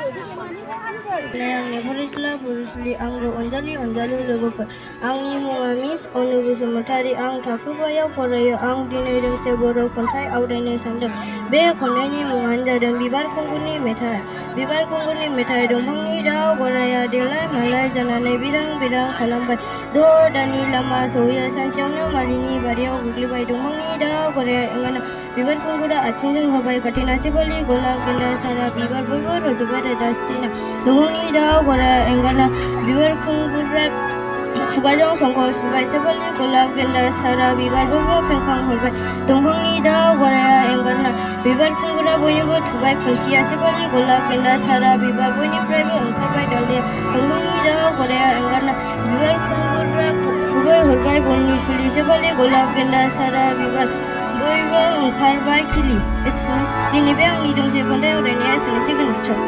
आंनि फरायसुला फरायसुलि आंगो अनजालि अनजालु लोगोफोर आंनि मुङा मिस अनु बसुमतारी आं थाखो 5आव फरायो आं दिनै दोंसे बर' खन्थाइ आवरायनो सानदों बे खन्थाइनि मुङानो जादों बिबार खुंगुरनि मेथाइ बिबार खुंगुरनि मेथाइ दंफांनि दाउ गराया देलाय मालाय जानानै बिरां बिरां खालामबाय 6 दाननि लामा सौहैया सानसेयावनो मालिनि बारियाव गोग्लैबाय दंफांनि दाउ गराया एंगारना बिबार खुंगुरा आथिंजों होबाय खाथेना सिफालि गलाब गेन्दा सारा बिबार बयबो रज'बाय रोदासिना दंफांनि दाउ गराया एंगारना बिबार खुंगुरा खुगाजों संखौ सुबाय सिफालि गलाब गेन्दा सारा बिबार बयबो फेंखां हरबाय दंफांनि दाउ गराया एंगारना बिबार खुंगुरा बयनोबो थुबाय खुन्थिया सिफालि गलाब गेन्दा सारा बिबार बयनिफ्रायबो ओंखारबाय दावलिया दंफांनि दाउ गराया एंगारना बिबार खुंगुरा खुबै हरबाय बननि सुलि सिफालि गलाब गेन्दा सारा बिबार बयबो ओंखारबाय खिलि दिनै बे आंनि दोंसे खन्थाइ आवरायनाया एसेनोसै गोजोन्थों।